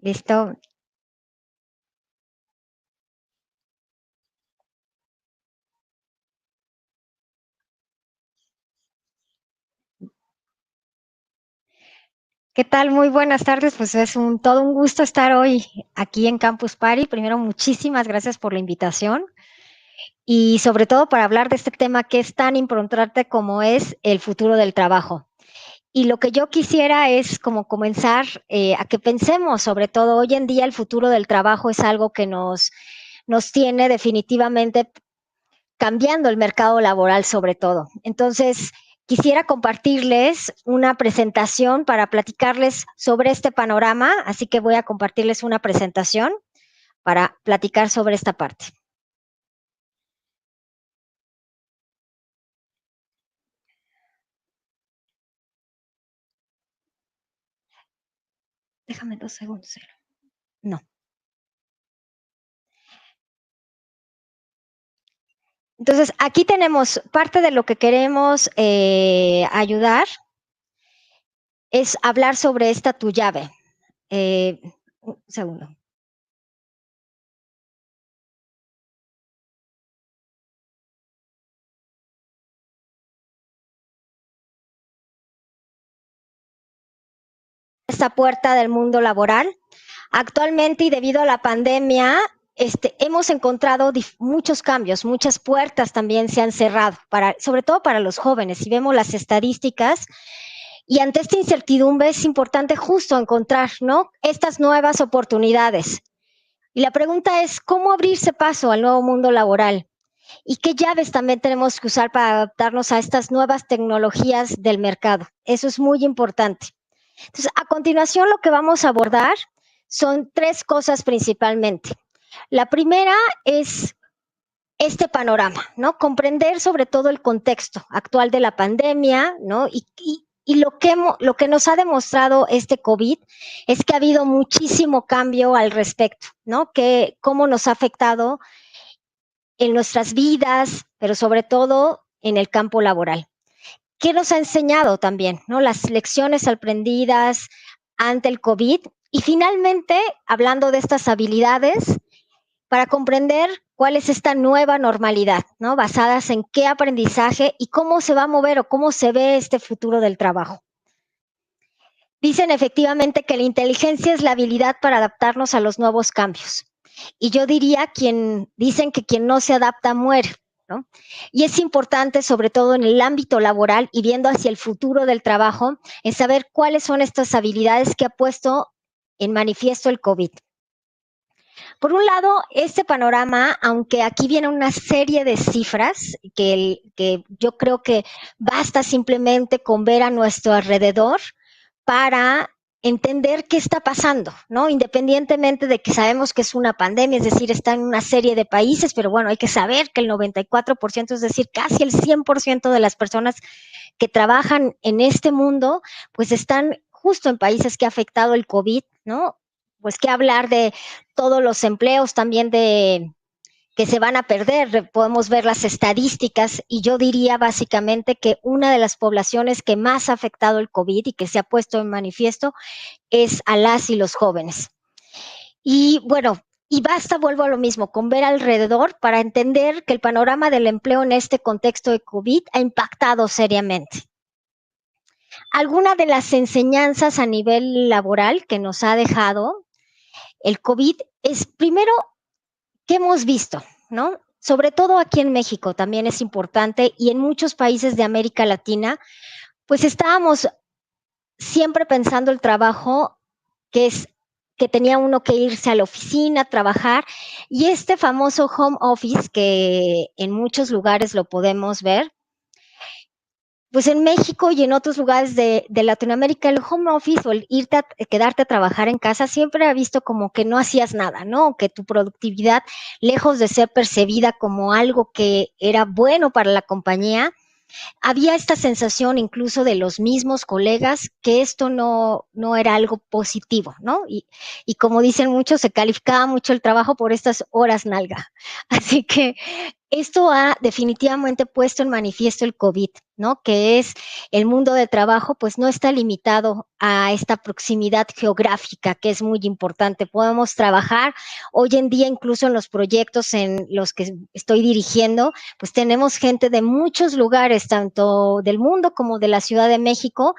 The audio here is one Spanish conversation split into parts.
Listo. ¿Qué tal? Muy buenas tardes. Pues es todo un gusto estar hoy aquí en Campus Party. Primero, muchísimas gracias por la invitación y sobre todo para hablar de este tema que es tan importante como es el futuro del trabajo. Y lo que yo quisiera es como comenzar a que pensemos, sobre todo hoy en día el futuro del trabajo es algo que nos tiene definitivamente cambiando el mercado laboral sobre todo. Entonces, quisiera compartirles una presentación para platicarles sobre este panorama, así que voy a compartirles una presentación para platicar sobre esta parte. Déjame 2 segundos. No. Entonces, aquí tenemos parte de lo que queremos ayudar es hablar sobre esta tu llave. Un segundo. Esta puerta del mundo laboral. Actualmente y debido a la pandemia, hemos encontrado muchos cambios, muchas puertas también se han cerrado, sobre todo para los jóvenes. Si vemos las estadísticas, y ante esta incertidumbre es importante justo encontrar, ¿no?, estas nuevas oportunidades. Y la pregunta es, ¿cómo abrirse paso al nuevo mundo laboral? ¿Y qué llaves también tenemos que usar para adaptarnos a estas nuevas tecnologías del mercado? Eso es muy importante. Entonces, a continuación, lo que vamos a abordar son 3 cosas principalmente. La primera es este panorama, ¿no? Comprender sobre todo el contexto actual de la pandemia, ¿no? Y lo que nos ha demostrado este COVID es que ha habido muchísimo cambio al respecto, ¿no? Que cómo nos ha afectado en nuestras vidas, pero sobre todo en el campo laboral. ¿Qué nos ha enseñado también, no? Las lecciones aprendidas ante el COVID y finalmente, hablando de estas habilidades, para comprender cuál es esta nueva normalidad, ¿no? Basadas en qué aprendizaje y cómo se va a mover o cómo se ve este futuro del trabajo. Dicen efectivamente que la inteligencia es la habilidad para adaptarnos a los nuevos cambios. Y yo diría dicen que quien no se adapta muere, ¿no? Y es importante, sobre todo en el ámbito laboral y viendo hacia el futuro del trabajo, en saber cuáles son estas habilidades que ha puesto en manifiesto el COVID. Por un lado, este panorama, aunque aquí viene una serie de cifras que yo creo que basta simplemente con ver a nuestro alrededor para entender qué está pasando, ¿no? Independientemente de que sabemos que es una pandemia, es decir, está en una serie de países, pero bueno, hay que saber que el 94%, es decir, casi el 100% de las personas que trabajan en este mundo, pues están justo en países que ha afectado el COVID, ¿no? Pues qué hablar de todos los empleos también que se van a perder. Podemos ver las estadísticas y yo diría básicamente que una de las poblaciones que más ha afectado el COVID y que se ha puesto en manifiesto es a las y los jóvenes. Y bueno, y basta, vuelvo a lo mismo, con ver alrededor para entender que el panorama del empleo en este contexto de COVID ha impactado seriamente. Alguna de las enseñanzas a nivel laboral que nos ha dejado el COVID es, primero, ¿qué hemos visto? ¿No? Sobre todo aquí en México también es importante y en muchos países de América Latina, pues estábamos siempre pensando el trabajo que es que tenía uno que irse a la oficina, trabajar, y este famoso home office que en muchos lugares lo podemos ver, pues en México y en otros lugares de Latinoamérica, el home office o el quedarte a trabajar en casa siempre ha visto como que no hacías nada, ¿no? Que tu productividad, lejos de ser percibida como algo que era bueno para la compañía, había esta sensación incluso de los mismos colegas que esto no era algo positivo, ¿no? Y como dicen muchos, se calificaba mucho el trabajo por estas horas nalga. Así que esto ha definitivamente puesto en manifiesto el COVID. ¿no? Que es el mundo del trabajo, pues no está limitado a esta proximidad geográfica, que es muy importante. Podemos trabajar hoy en día, incluso en los proyectos en los que estoy dirigiendo, pues tenemos gente de muchos lugares, tanto del mundo como de la Ciudad de México,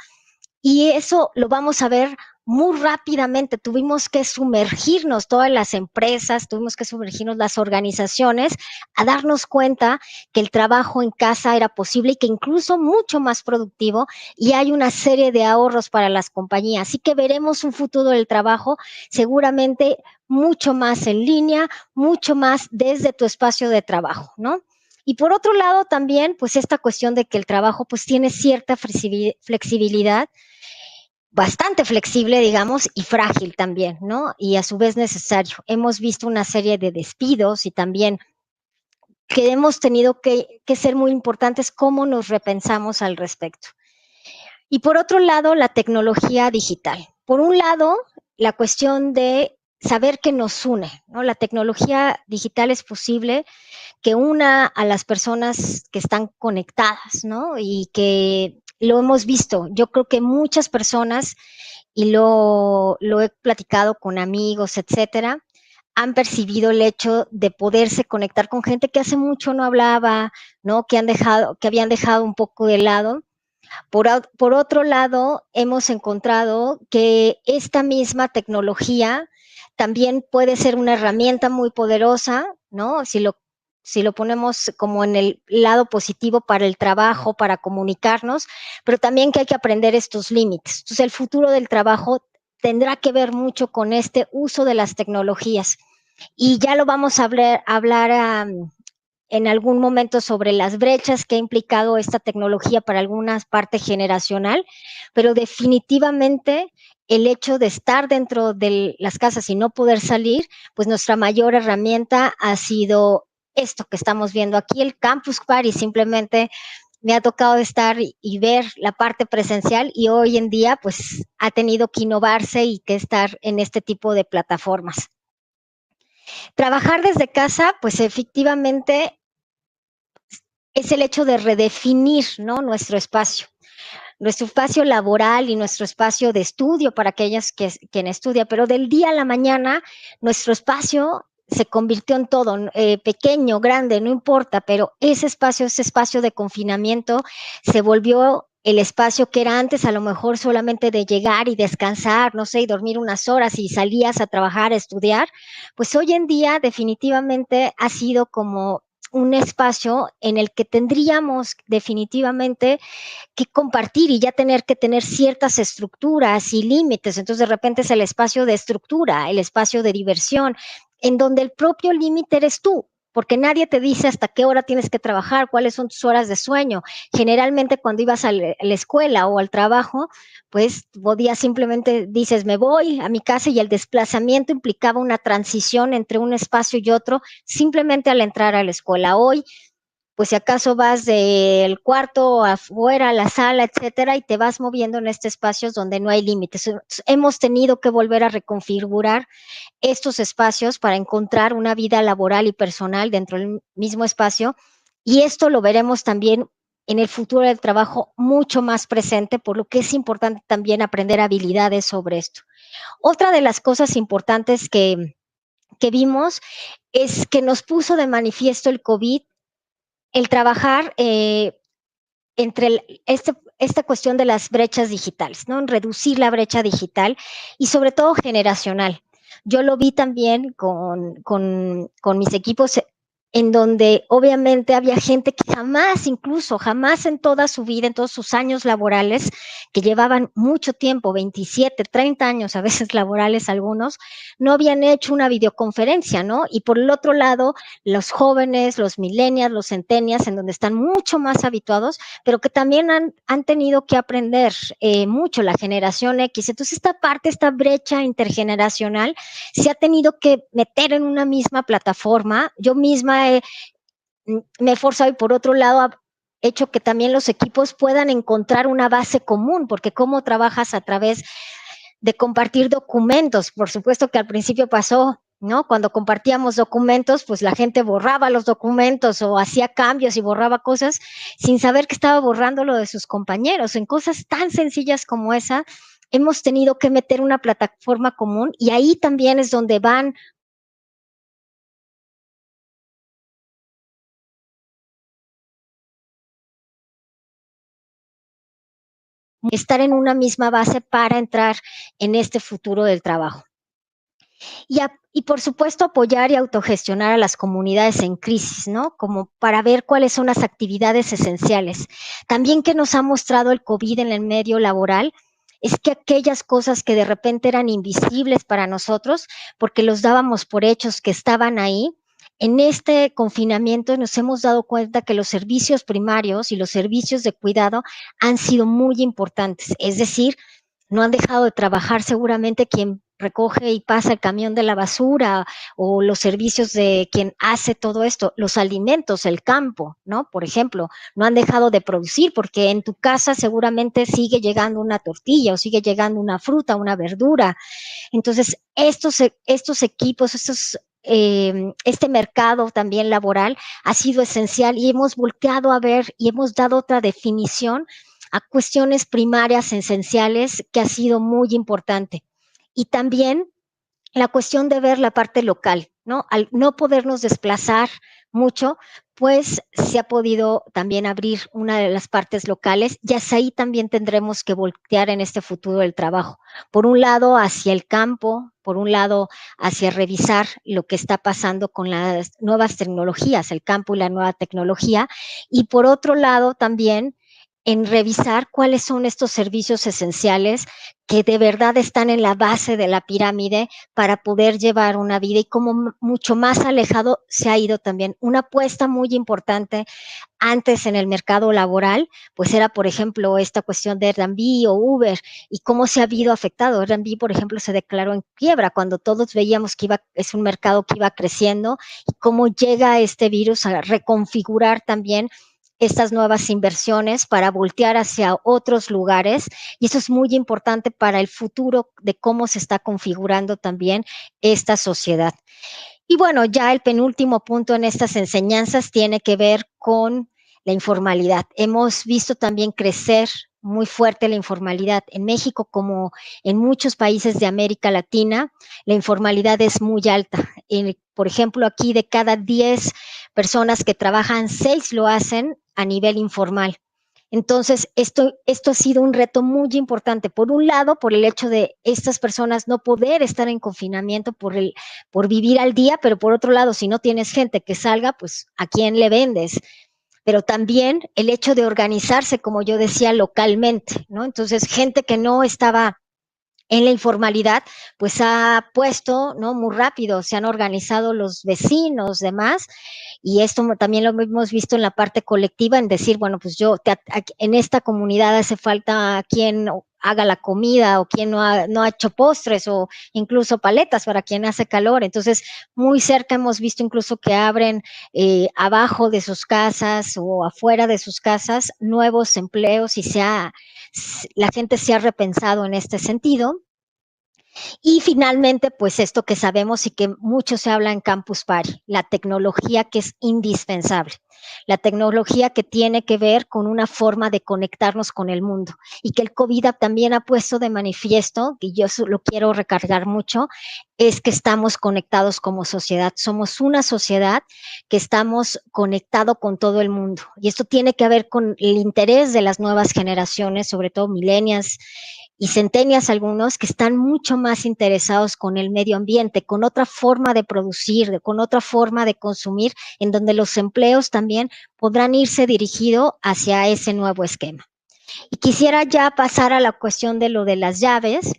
y eso lo vamos a ver muy rápidamente. Tuvimos que sumergirnos todas las empresas, tuvimos que sumergirnos las organizaciones a darnos cuenta que el trabajo en casa era posible y que incluso mucho más productivo, y hay una serie de ahorros para las compañías. Así que veremos un futuro del trabajo seguramente mucho más en línea, mucho más desde tu espacio de trabajo, ¿no? Y por otro lado también, pues esta cuestión de que el trabajo pues tiene cierta flexibilidad, bastante flexible, digamos, y frágil también, ¿no? Y a su vez necesario. Hemos visto una serie de despidos y también que hemos tenido que ser muy importantes cómo nos repensamos al respecto. Y por otro lado, la tecnología digital. Por un lado, la cuestión de saber que nos une, ¿no? La tecnología digital es posible que una a las personas que están conectadas, ¿no? Y que lo hemos visto. Yo creo que muchas personas, y lo he platicado con amigos, etcétera, han percibido el hecho de poderse conectar con gente que hace mucho no hablaba, ¿no? Que habían dejado un poco de lado. Por otro lado, hemos encontrado que esta misma tecnología también puede ser una herramienta muy poderosa, ¿no? Si lo ponemos como en el lado positivo para el trabajo, para comunicarnos, pero también que hay que aprender estos límites. Entonces, el futuro del trabajo tendrá que ver mucho con este uso de las tecnologías. Y ya lo vamos a hablar en algún momento sobre las brechas que ha implicado esta tecnología para alguna parte generacional, pero definitivamente el hecho de estar dentro de las casas y no poder salir, pues nuestra mayor herramienta ha sido esto que estamos viendo aquí, el Campus Party. Simplemente me ha tocado estar y ver la parte presencial, y hoy en día pues ha tenido que innovarse y que estar en este tipo de plataformas. Trabajar desde casa, pues efectivamente es el hecho de redefinir, ¿no? Nuestro espacio laboral y nuestro espacio de estudio para aquellas quien estudia, pero del día a la mañana nuestro espacio se convirtió en todo, pequeño, grande, no importa, pero ese espacio de confinamiento se volvió el espacio que era antes a lo mejor solamente de llegar y descansar, no sé, y dormir unas horas y salías a trabajar, a estudiar. Pues hoy en día definitivamente ha sido como un espacio en el que tendríamos definitivamente que compartir y ya tener que tener ciertas estructuras y límites. Entonces de repente es el espacio de estructura, el espacio de diversión, en donde el propio límite eres tú, porque nadie te dice hasta qué hora tienes que trabajar, cuáles son tus horas de sueño. Generalmente cuando ibas a la escuela o al trabajo, pues podías simplemente dices, me voy a mi casa, y el desplazamiento implicaba una transición entre un espacio y otro simplemente al entrar a la escuela. Hoy pues si acaso vas del cuarto afuera a la sala, etcétera, y te vas moviendo en estos espacios donde no hay límites. Hemos tenido que volver a reconfigurar estos espacios para encontrar una vida laboral y personal dentro del mismo espacio, y esto lo veremos también en el futuro del trabajo mucho más presente, por lo que es importante también aprender habilidades sobre esto. Otra de las cosas importantes que vimos es que nos puso de manifiesto el COVID el trabajar entre esta cuestión de las brechas digitales, ¿no? Reducir la brecha digital y sobre todo generacional. Yo lo vi también con mis equipos, en donde obviamente había gente que jamás, incluso jamás en toda su vida, en todos sus años laborales, que llevaban mucho tiempo, 27, 30 años a veces laborales algunos, no habían hecho una videoconferencia, ¿no? Y por el otro lado, los jóvenes, los millennials, los centennials, en donde están mucho más habituados, pero que también han tenido que aprender mucho la generación X. Entonces esta parte, esta brecha intergeneracional, se ha tenido que meter en una misma plataforma. Yo misma me he forzado, y por otro lado ha hecho que también los equipos puedan encontrar una base común, porque cómo trabajas a través de compartir documentos. Por supuesto que al principio pasó ¿no? Cuando compartíamos documentos, pues la gente borraba los documentos o hacía cambios y borraba cosas sin saber que estaba borrando lo de sus compañeros. En cosas tan sencillas como esa, hemos tenido que meter una plataforma común y ahí también es donde van a estar en una misma base para entrar en este futuro del trabajo. Y por supuesto apoyar y autogestionar a las comunidades en crisis, ¿no? Como para ver cuáles son las actividades esenciales. También que nos ha mostrado el COVID en el medio laboral es que aquellas cosas que de repente eran invisibles para nosotros, porque los dábamos por hechos que estaban ahí, en este confinamiento nos hemos dado cuenta que los servicios primarios y los servicios de cuidado han sido muy importantes. Es decir, no han dejado de trabajar seguramente quien recoge y pasa el camión de la basura o los servicios de quien hace todo esto, los alimentos, el campo, ¿no? Por ejemplo, no han dejado de producir porque en tu casa seguramente sigue llegando una tortilla o sigue llegando una fruta, una verdura. Entonces, estos equipos, este mercado también laboral ha sido esencial y hemos volteado a ver y hemos dado otra definición a cuestiones primarias esenciales que ha sido muy importante. Y también la cuestión de ver la parte local, ¿no? Al no podernos desplazar mucho, pues se ha podido también abrir una de las partes locales y hacia ahí también tendremos que voltear en este futuro del trabajo. Por un lado, hacia el campo, por un lado, hacia revisar lo que está pasando con las nuevas tecnologías, el campo y la nueva tecnología, y por otro lado también en revisar cuáles son estos servicios esenciales que de verdad están en la base de la pirámide para poder llevar una vida y como mucho más alejado se ha ido también. Una apuesta muy importante antes en el mercado laboral, pues era, por ejemplo, esta cuestión de Airbnb o Uber y cómo se ha habido afectado. Airbnb, por ejemplo, se declaró en quiebra cuando todos veíamos que es un mercado que iba creciendo y cómo llega este virus a reconfigurar también estas nuevas inversiones para voltear hacia otros lugares y eso es muy importante para el futuro de cómo se está configurando también esta sociedad. Y bueno, ya el penúltimo punto en estas enseñanzas tiene que ver con la informalidad. Hemos visto también crecer muy fuerte la informalidad. En México, como en muchos países de América Latina, la informalidad es muy alta. Por ejemplo, aquí de cada 10 personas que trabajan, 6 lo hacen a nivel informal. Entonces, esto ha sido un reto muy importante. Por un lado, por el hecho de estas personas no poder estar en confinamiento por vivir al día, pero por otro lado, si no tienes gente que salga, pues ¿a quién le vendes? Pero también el hecho de organizarse, como yo decía, localmente, ¿no? Entonces, gente que no estaba en la informalidad, pues ha puesto, ¿no? Muy rápido, se han organizado los vecinos, demás, y esto también lo hemos visto en la parte colectiva, en decir, bueno, pues en esta comunidad hace falta quien haga la comida o quien no ha hecho postres o incluso paletas para quien hace calor. Entonces, muy cerca hemos visto incluso que abren abajo de sus casas o afuera de sus casas nuevos empleos y la gente se ha repensado en este sentido. Y finalmente, pues esto que sabemos y que mucho se habla en Campus Party, la tecnología que es indispensable, la tecnología que tiene que ver con una forma de conectarnos con el mundo y que el COVID también ha puesto de manifiesto, y yo lo quiero recargar mucho, es que estamos conectados como sociedad. Somos una sociedad que estamos conectados con todo el mundo. Y esto tiene que ver con el interés de las nuevas generaciones, sobre todo millennials y centenias algunos que están mucho más interesados con el medio ambiente, con otra forma de producir, con otra forma de consumir, en donde los empleos también podrán irse dirigidos hacia ese nuevo esquema. Y quisiera ya pasar a la cuestión de lo de las llaves,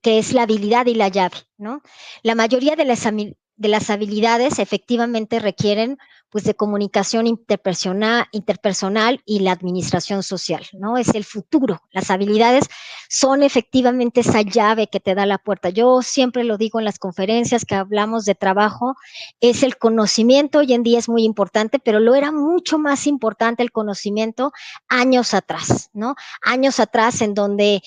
que es la habilidad y la llave, ¿no? La mayoría de las habilidades efectivamente requieren pues de comunicación interpersonal y la administración social, ¿no? Es el futuro. Las habilidades son efectivamente esa llave que te da la puerta. Yo siempre lo digo en las conferencias que hablamos de trabajo, es el conocimiento, hoy en día es muy importante, pero lo era mucho más importante el conocimiento años atrás, ¿no? Años atrás en donde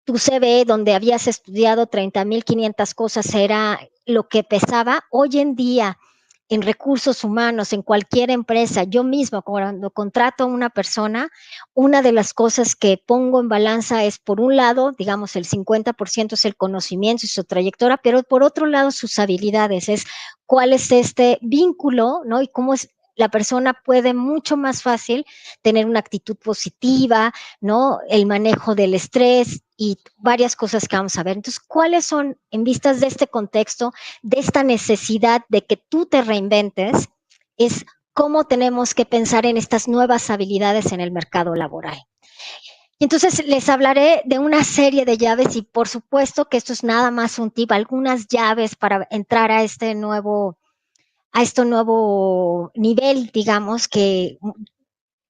tu CV donde habías estudiado 30.500 cosas era lo que pesaba hoy en día en recursos humanos, en cualquier empresa, yo mismo cuando contrato a una persona, una de las cosas que pongo en balanza es, por un lado, digamos, el 50% es el conocimiento y su trayectoria, pero por otro lado, sus habilidades, es cuál es este vínculo, ¿no? Y cómo es, la persona puede mucho más fácil tener una actitud positiva, ¿no? El manejo del estrés y varias cosas que vamos a ver. Entonces, ¿cuáles son, en vistas de este contexto, de esta necesidad de que tú te reinventes, es cómo tenemos que pensar en estas nuevas habilidades en el mercado laboral? Y entonces les hablaré de una serie de llaves y por supuesto que esto es nada más un tip, algunas llaves para entrar a este nuevo nivel, digamos, que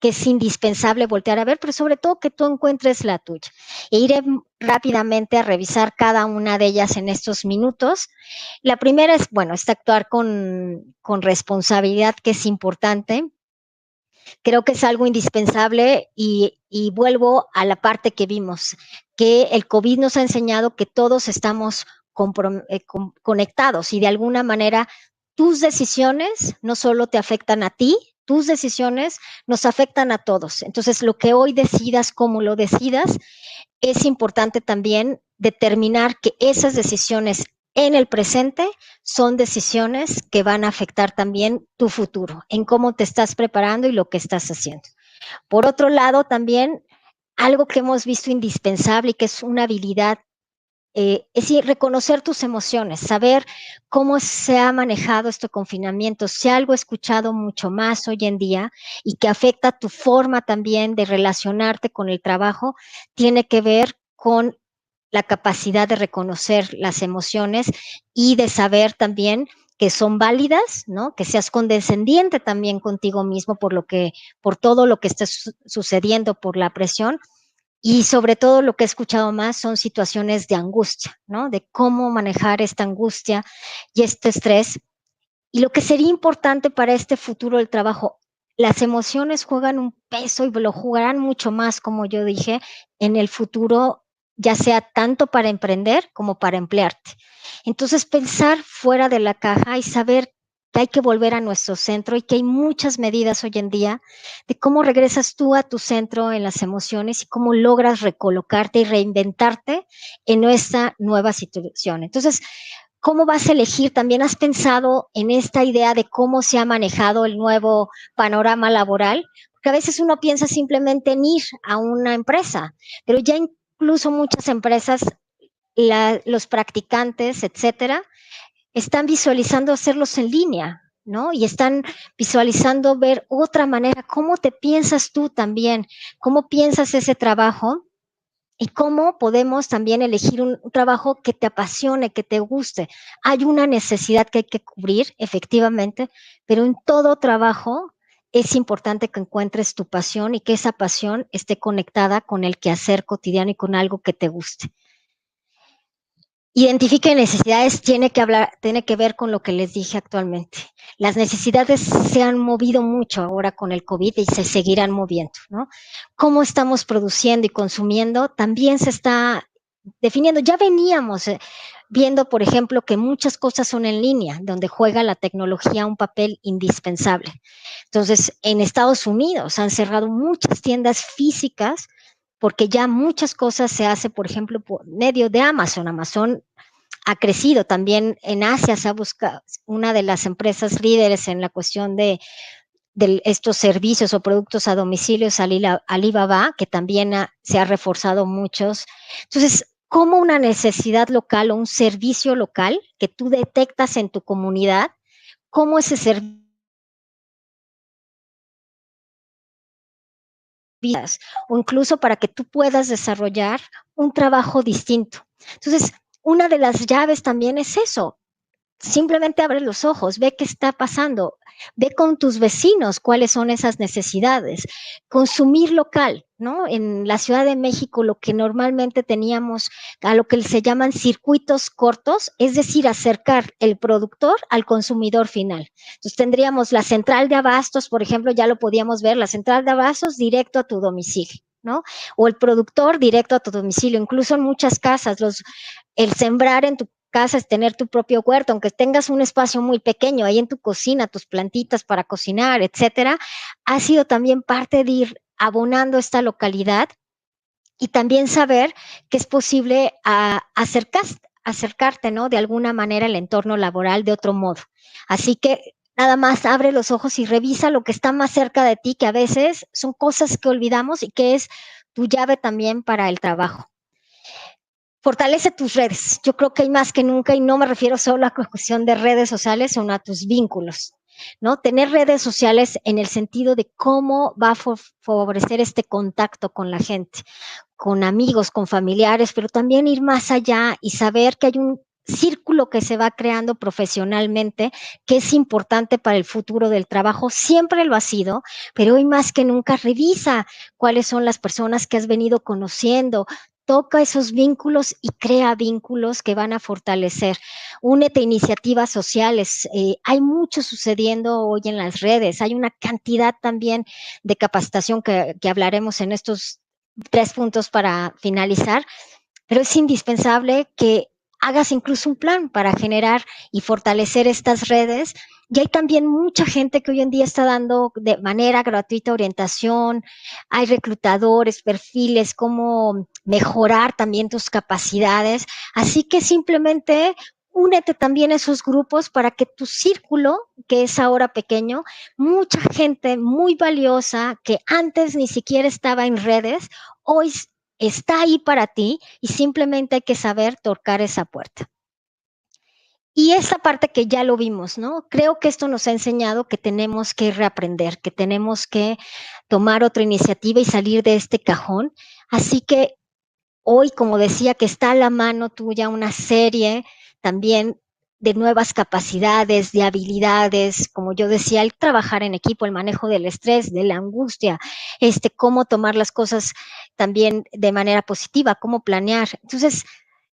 es indispensable voltear a ver, pero sobre todo que tú encuentres la tuya. E iré rápidamente a revisar cada una de ellas en estos minutos. La primera es, bueno, es actuar con responsabilidad, que es importante. Creo que es algo indispensable y vuelvo a la parte que vimos, que el COVID nos ha enseñado que todos estamos conectados y de alguna manera tus decisiones no solo te afectan a ti, tus decisiones nos afectan a todos. Entonces, lo que hoy decidas, como lo decidas, es importante también determinar que esas decisiones en el presente son decisiones que van a afectar también tu futuro, en cómo te estás preparando y lo que estás haciendo. Por otro lado, también algo que hemos visto indispensable y que es una habilidad, es decir, reconocer tus emociones, saber cómo se ha manejado este confinamiento. Si algo he escuchado mucho más hoy en día y que afecta tu forma también de relacionarte con el trabajo, tiene que ver con la capacidad de reconocer las emociones y de saber también que son válidas, ¿no? Que seas condescendiente también contigo mismo por todo lo que está sucediendo, por la presión. Y sobre todo lo que he escuchado más son situaciones de angustia, ¿no? De cómo manejar esta angustia y este estrés. Y lo que sería importante para este futuro del trabajo, las emociones juegan un peso y lo jugarán mucho más, como yo dije, en el futuro, ya sea tanto para emprender como para emplearte. Entonces, pensar fuera de la caja y saber que hay que volver a nuestro centro y que hay muchas medidas hoy en día de cómo regresas tú a tu centro en las emociones y cómo logras recolocarte y reinventarte en nuestra nueva situación. Entonces, ¿cómo vas a elegir? ¿También has pensado en esta idea de cómo se ha manejado el nuevo panorama laboral? Porque a veces uno piensa simplemente en ir a una empresa, pero ya incluso muchas empresas, los practicantes, etcétera, están visualizando hacerlos en línea, ¿no? Y están visualizando ver otra manera, cómo te piensas tú también, cómo piensas ese trabajo y cómo podemos también elegir un trabajo que te apasione, que te guste. Hay una necesidad que hay que cubrir, efectivamente, pero en todo trabajo es importante que encuentres tu pasión y que esa pasión esté conectada con el quehacer cotidiano y con algo que te guste. Identifique necesidades, tiene que ver con lo que les dije actualmente. Las necesidades se han movido mucho ahora con el COVID y se seguirán moviendo, ¿no? Cómo estamos produciendo y consumiendo también se está definiendo. Ya veníamos viendo, por ejemplo, que muchas cosas son en línea, donde juega la tecnología un papel indispensable. Entonces, en Estados Unidos han cerrado muchas tiendas físicas porque ya muchas cosas se hace, por ejemplo, por medio de Amazon. Amazon ha crecido también en Asia, se ha buscado una de las empresas líderes en la cuestión de estos servicios o productos a domicilio, es Alibaba, que también se ha reforzado muchos. Entonces, como una necesidad local o un servicio local que tú detectas en tu comunidad, cómo ese servicio o incluso para que tú puedas desarrollar un trabajo distinto. Entonces, una de las llaves también es eso, simplemente abre los ojos, ve qué está pasando, ve con tus vecinos cuáles son esas necesidades. Consumir local, ¿no? En la Ciudad de México lo que normalmente teníamos, a lo que se llaman circuitos cortos, es decir, acercar el productor al consumidor final. Entonces tendríamos la central de abastos, por ejemplo, ya lo podíamos ver, la central de abastos directo a tu domicilio, ¿no? O el productor directo a tu domicilio, incluso en muchas casas, el sembrar en tu casa es tener tu propio huerto, aunque tengas un espacio muy pequeño ahí en tu cocina, tus plantitas para cocinar, etcétera, ha sido también parte de ir abonando esta localidad y también saber que es posible acercarte, ¿no? De alguna manera al entorno laboral de otro modo. Así que nada más abre los ojos y revisa lo que está más cerca de ti, que a veces son cosas que olvidamos y que es tu llave también para el trabajo. Fortalece tus redes. Yo creo que hay más que nunca, y no me refiero solo a la cuestión de redes sociales, sino a tus vínculos, ¿no? Tener redes sociales en el sentido de cómo va a favorecer este contacto con la gente, con amigos, con familiares, pero también ir más allá y saber que hay un círculo que se va creando profesionalmente, que es importante para el futuro del trabajo, siempre lo ha sido, pero hoy más que nunca revisa cuáles son las personas que has venido conociendo, toca esos vínculos y crea vínculos que van a fortalecer. Únete a iniciativas sociales. Hay mucho sucediendo hoy en las redes. Hay una cantidad también de capacitación que hablaremos en estos 3 puntos para finalizar, pero es indispensable que hagas incluso un plan para generar y fortalecer estas redes. Y hay también mucha gente que hoy en día está dando de manera gratuita orientación, hay reclutadores, perfiles, cómo mejorar también tus capacidades. Así que simplemente únete también a esos grupos para que tu círculo, que es ahora pequeño, mucha gente muy valiosa que antes ni siquiera estaba en redes, hoy está ahí para ti y simplemente hay que saber tocar esa puerta. Y esa parte que ya lo vimos, ¿no? Creo que esto nos ha enseñado que tenemos que reaprender, que tenemos que tomar otra iniciativa y salir de este cajón. Así que hoy, como decía, que está a la mano tuya una serie también de nuevas capacidades, de habilidades, como yo decía, el trabajar en equipo, el manejo del estrés, de la angustia, cómo tomar las cosas también de manera positiva, cómo planear. Entonces,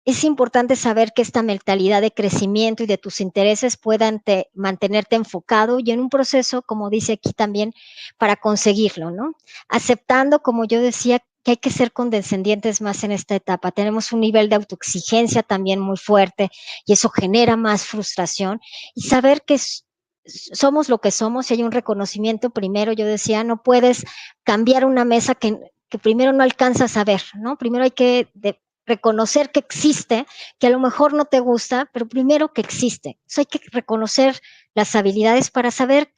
es importante saber que esta mentalidad de crecimiento y de tus intereses puedan mantenerte enfocado y en un proceso, como dice aquí también, para conseguirlo, ¿no? Aceptando, como yo decía, que hay que ser condescendientes más en esta etapa. Tenemos un nivel de autoexigencia también muy fuerte y eso genera más frustración. Y saber que somos lo que somos y hay un reconocimiento primero, yo decía, no puedes cambiar una mesa que primero no alcanzas a ver, ¿no? Primero hay que reconocer que existe, que a lo mejor no te gusta, pero primero que existe. Hay que reconocer las habilidades para saber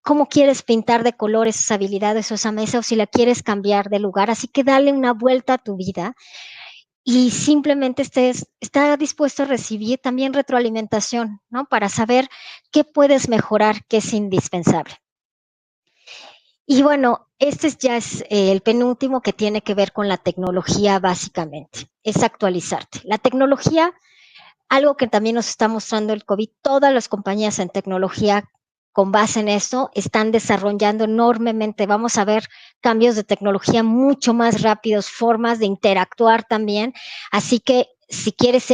cómo quieres pintar de color esas habilidades o esa mesa o si la quieres cambiar de lugar. Así que dale una vuelta a tu vida y simplemente está dispuesto a recibir también retroalimentación, ¿no? Para saber qué puedes mejorar, qué es indispensable. Y bueno, ya es el penúltimo, que tiene que ver con la tecnología básicamente, es actualizarte. La tecnología, algo que también nos está mostrando el COVID, todas las compañías en tecnología con base en esto están desarrollando enormemente. Vamos a ver cambios de tecnología mucho más rápidos, formas de interactuar también. Así que si quieres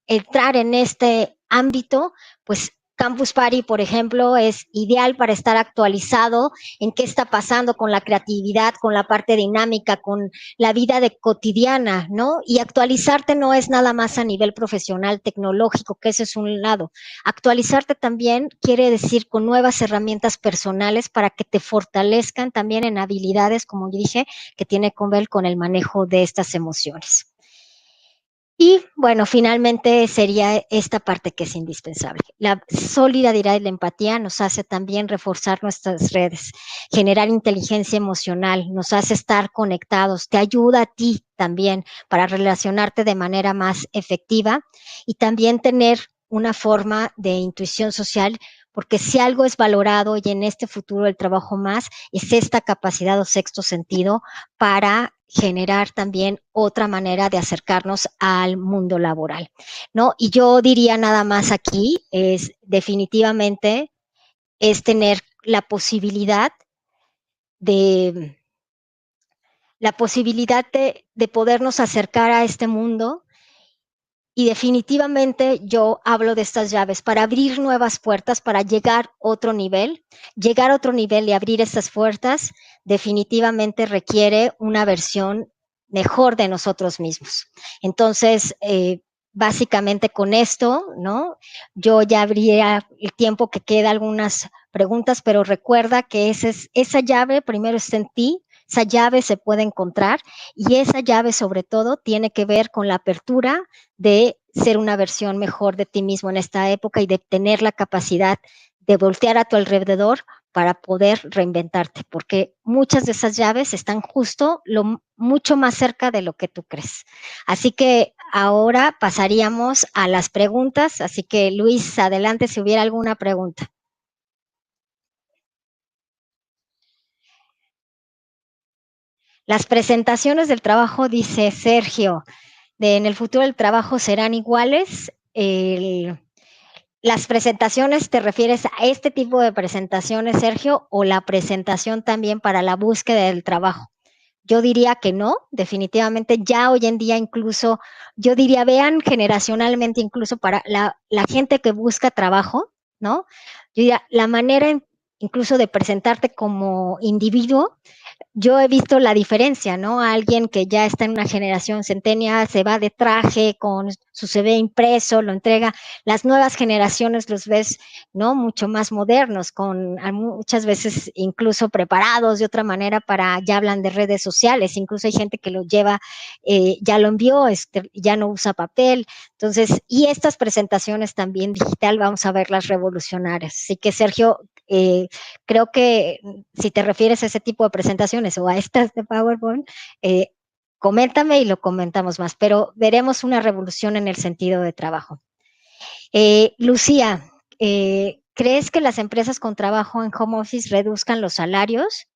entrar en este ámbito, pues Campus Party, por ejemplo, es ideal para estar actualizado en qué está pasando con la creatividad, con la parte dinámica, con la vida de cotidiana, ¿no? Y actualizarte no es nada más a nivel profesional, tecnológico, que ese es un lado. Actualizarte también quiere decir con nuevas herramientas personales para que te fortalezcan también en habilidades, como dije, que tiene que ver con el manejo de estas emociones. Y bueno, finalmente sería esta parte que es indispensable. La solidaridad y la empatía nos hace también reforzar nuestras redes, generar inteligencia emocional, nos hace estar conectados, te ayuda a ti también para relacionarte de manera más efectiva y también tener una forma de intuición social, porque si algo es valorado y en este futuro del trabajo más, es esta capacidad o sexto sentido para generar también otra manera de acercarnos al mundo laboral, ¿no? Y yo diría nada más aquí, es definitivamente es tener de, la posibilidad de podernos acercar a este mundo. Y definitivamente yo hablo de estas llaves para abrir nuevas puertas, para llegar a otro nivel y abrir estas puertas definitivamente requiere una versión mejor de nosotros mismos. Entonces, básicamente con esto, ¿no? Yo ya habría el tiempo que queda algunas preguntas, pero recuerda que esa llave primero está en ti, esa llave se puede encontrar y esa llave sobre todo tiene que ver con la apertura de ser una versión mejor de ti mismo en esta época y de tener la capacidad de voltear a tu alrededor para poder reinventarte, porque muchas de esas llaves están justo mucho más cerca de lo que tú crees. Así que ahora pasaríamos a las preguntas, así que Luis, adelante si hubiera alguna pregunta. Las presentaciones del trabajo, dice Sergio, en el futuro el trabajo serán iguales. Las presentaciones, ¿te refieres a este tipo de presentaciones, Sergio, o la presentación también para la búsqueda del trabajo? Yo diría que no, definitivamente ya hoy en día incluso, yo diría, vean generacionalmente incluso para la gente que busca trabajo, ¿no? Yo diría, la manera incluso de presentarte como individuo, yo he visto la diferencia, ¿no? Alguien que ya está en una generación centennial se va de traje con su CV impreso, lo entrega. Las nuevas generaciones los ves, ¿no? Mucho más modernos, con muchas veces incluso preparados de otra manera para, ya hablan de redes sociales, incluso hay gente que lo lleva, ya lo envió, ya no usa papel. Entonces, y estas presentaciones también digital, vamos a verlas revolucionarias. Así que, Sergio, creo que si te refieres a ese tipo de presentaciones o a estas de PowerPoint, coméntame y lo comentamos más, pero veremos una revolución en el sentido de trabajo. Lucía, ¿crees que las empresas con trabajo en home office reduzcan los salarios?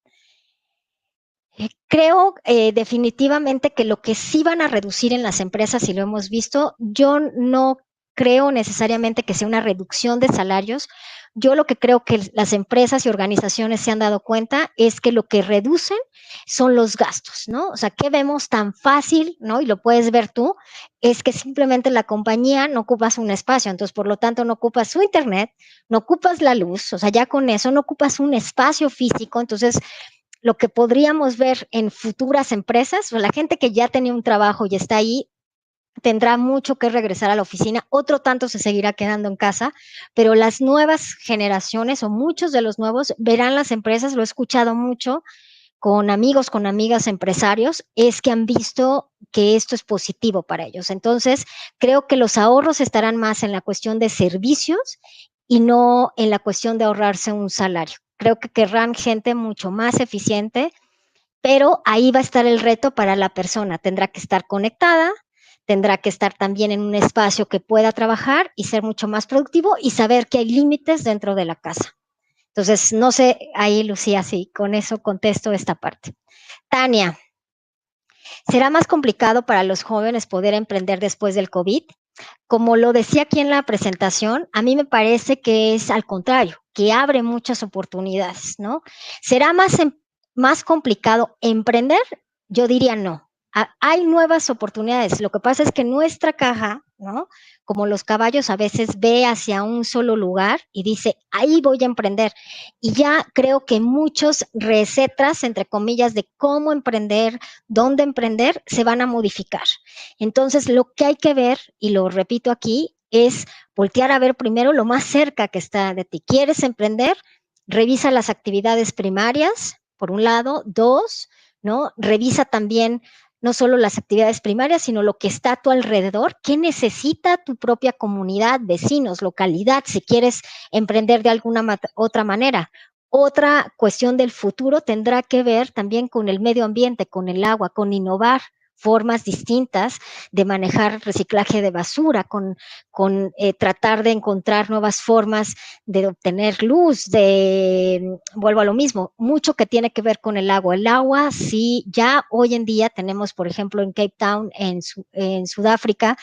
Creo definitivamente que lo que sí van a reducir en las empresas, y lo hemos visto, yo no creo necesariamente que sea una reducción de salarios. Yo lo que creo que las empresas y organizaciones se han dado cuenta es que lo que reducen son los gastos, ¿no? O sea, ¿qué vemos tan fácil, ¿no? Y lo puedes ver tú, es que simplemente la compañía no ocupas un espacio, entonces por lo tanto no ocupas su internet, no ocupas la luz, o sea, ya con eso no ocupas un espacio físico, entonces lo que podríamos ver en futuras empresas, o la gente que ya tenía un trabajo y está ahí, tendrá mucho que regresar a la oficina, otro tanto se seguirá quedando en casa, pero las nuevas generaciones o muchos de los nuevos verán las empresas, lo he escuchado mucho con amigos, con amigas empresarios, es que han visto que esto es positivo para ellos. Entonces, creo que los ahorros estarán más en la cuestión de servicios y no en la cuestión de ahorrarse un salario. Creo que querrán gente mucho más eficiente, pero ahí va a estar el reto para la persona. Tendrá que estar conectada, tendrá que estar también en un espacio que pueda trabajar y ser mucho más productivo y saber que hay límites dentro de la casa. Entonces, no sé, ahí Lucía, sí, con eso contesto esta parte. Tania, ¿será más complicado para los jóvenes poder emprender después del COVID? Como lo decía aquí en la presentación, a mí me parece que es al contrario, que abre muchas oportunidades, ¿no? ¿Será más complicado emprender? Yo diría no. Hay nuevas oportunidades. Lo que pasa es que nuestra caja, ¿no? Como los caballos a veces ve hacia un solo lugar y dice, ahí voy a emprender. Y ya creo que muchos recetas, entre comillas, de cómo emprender, dónde emprender, se van a modificar. Entonces, lo que hay que ver, y lo repito aquí, es voltear a ver primero lo más cerca que está de ti. ¿Quieres emprender? Revisa las actividades primarias, por un lado. Dos, ¿no? Revisa también no solo las actividades primarias, sino lo que está a tu alrededor. ¿Qué necesita tu propia comunidad, vecinos, localidad, si quieres emprender de alguna otra manera? Otra cuestión del futuro tendrá que ver también con el medio ambiente, con el agua, con innovar formas distintas de manejar reciclaje de basura, con tratar de encontrar nuevas formas de obtener luz, vuelvo a lo mismo, mucho que tiene que ver con el agua. El agua, sí, ya hoy en día tenemos, por ejemplo, en Cape Town, en Sudáfrica,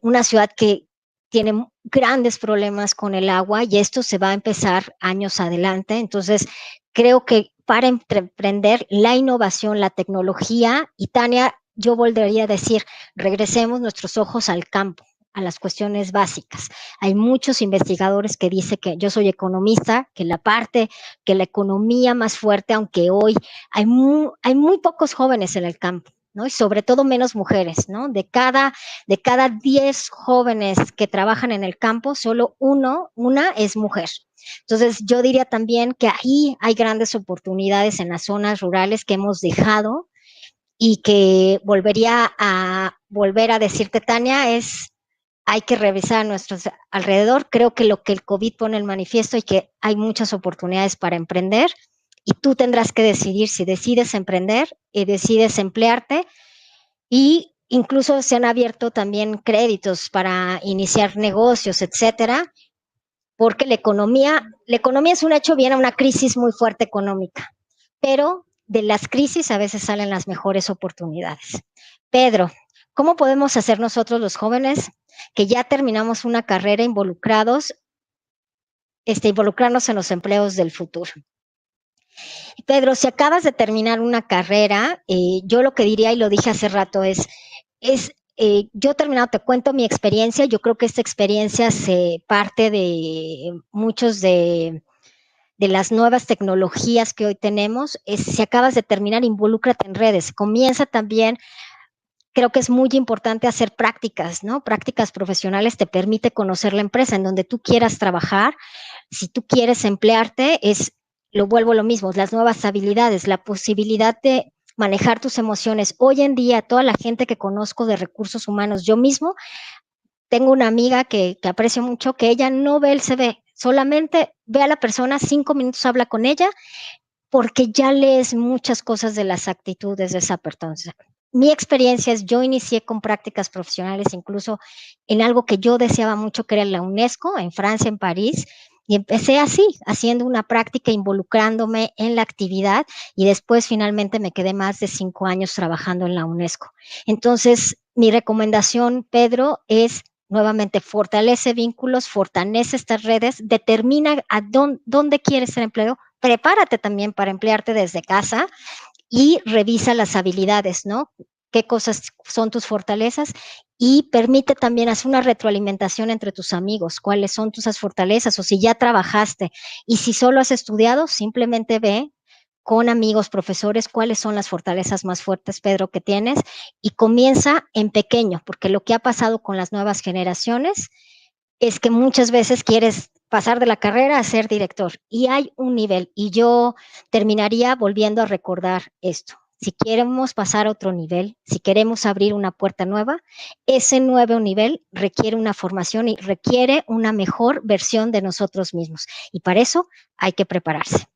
una ciudad que tiene grandes problemas con el agua y esto se va a empezar años adelante. Entonces, creo que para emprender la innovación, la tecnología, y Tania, yo volvería a decir, regresemos nuestros ojos al campo, a las cuestiones básicas. Hay muchos investigadores que dicen que yo soy economista, que que la economía más fuerte, aunque hoy hay muy pocos jóvenes en el campo, ¿no? Y sobre todo menos mujeres, ¿no? De cada 10 jóvenes que trabajan en el campo, solo una es mujer. Entonces, yo diría también que ahí hay grandes oportunidades en las zonas rurales que hemos dejado y que volver a decirte, Tania, es hay que revisar a nuestro alrededor. Creo que lo que el COVID pone en manifiesto es que hay muchas oportunidades para emprender y tú tendrás que decidir si decides emprender y decides emplearte, y incluso se han abierto también créditos para iniciar negocios, etcétera, porque la economía es un hecho, viene una crisis muy fuerte económica, pero de las crisis a veces salen las mejores oportunidades. Pedro, ¿cómo podemos hacer nosotros los jóvenes que ya terminamos una carrera involucrarnos en los empleos del futuro? Pedro, si acabas de terminar una carrera, yo lo que diría, y lo dije hace rato, yo he terminado, te cuento mi experiencia. Yo creo que esta experiencia se parte de muchos de las nuevas tecnologías que hoy tenemos. Si acabas de terminar, involúcrate en redes. Comienza también, creo que es muy importante hacer prácticas, ¿no? Prácticas profesionales te permite conocer la empresa en donde tú quieras trabajar. Si tú quieres emplearte, lo vuelvo a lo mismo, las nuevas habilidades, la posibilidad de manejar tus emociones. Hoy en día, toda la gente que conozco de recursos humanos, yo mismo tengo una amiga que aprecio mucho, que ella no ve el CV, solamente ve a la persona, 5 minutos habla con ella, porque ya lees muchas cosas de las actitudes de esa persona. Mi experiencia es, yo inicié con prácticas profesionales, incluso en algo que yo deseaba mucho, que era la UNESCO, en Francia, en París, y empecé así, haciendo una práctica, involucrándome en la actividad, y después finalmente me quedé más de 5 años trabajando en la UNESCO. Entonces, mi recomendación, Pedro, es nuevamente fortalece vínculos, fortalece estas redes, determina a dónde quieres ser empleado, prepárate también para emplearte desde casa y revisa las habilidades, ¿no? ¿Qué cosas son tus fortalezas? Y permite también hacer una retroalimentación entre tus amigos, cuáles son tus fortalezas, o si ya trabajaste, y si solo has estudiado, simplemente ve con amigos, profesores, cuáles son las fortalezas más fuertes, Pedro, que tienes, y comienza en pequeño, porque lo que ha pasado con las nuevas generaciones es que muchas veces quieres pasar de la carrera a ser director, y hay un nivel, y yo terminaría volviendo a recordar esto. Si queremos pasar a otro nivel, si queremos abrir una puerta nueva, ese nuevo nivel requiere una formación y requiere una mejor versión de nosotros mismos. Y para eso hay que prepararse.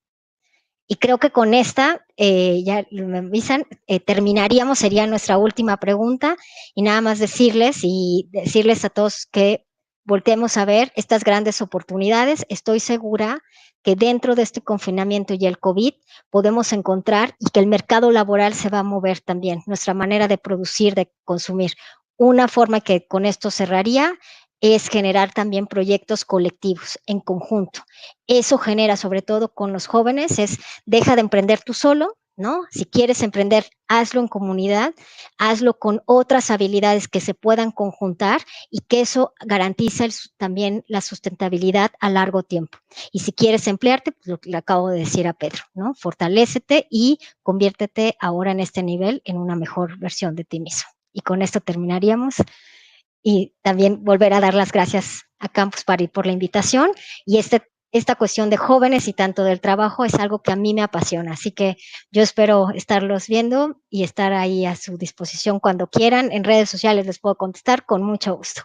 Y creo que con esta, ya me avisan, terminaríamos, sería nuestra última pregunta, y nada más decirles a todos que volteemos a ver estas grandes oportunidades. Estoy segura que dentro de este confinamiento y el COVID podemos encontrar, y que el mercado laboral se va a mover también, nuestra manera de producir, de consumir. Una forma que con esto cerraría es generar también proyectos colectivos en conjunto. Eso genera, sobre todo con los jóvenes, deja de emprender tú solo, ¿no? Si quieres emprender, hazlo en comunidad, hazlo con otras habilidades que se puedan conjuntar, y que eso garantiza también la sustentabilidad a largo tiempo. Y si quieres emplearte, pues lo que le acabo de decir a Pedro, ¿no? Fortalécete y conviértete ahora en este nivel en una mejor versión de ti mismo. Y con esto terminaríamos. Y también volver a dar las gracias a Campus Party por la invitación, y esta cuestión de jóvenes y tanto del trabajo es algo que a mí me apasiona, así que yo espero estarlos viendo y estar ahí a su disposición cuando quieran. En redes sociales les puedo contestar con mucho gusto.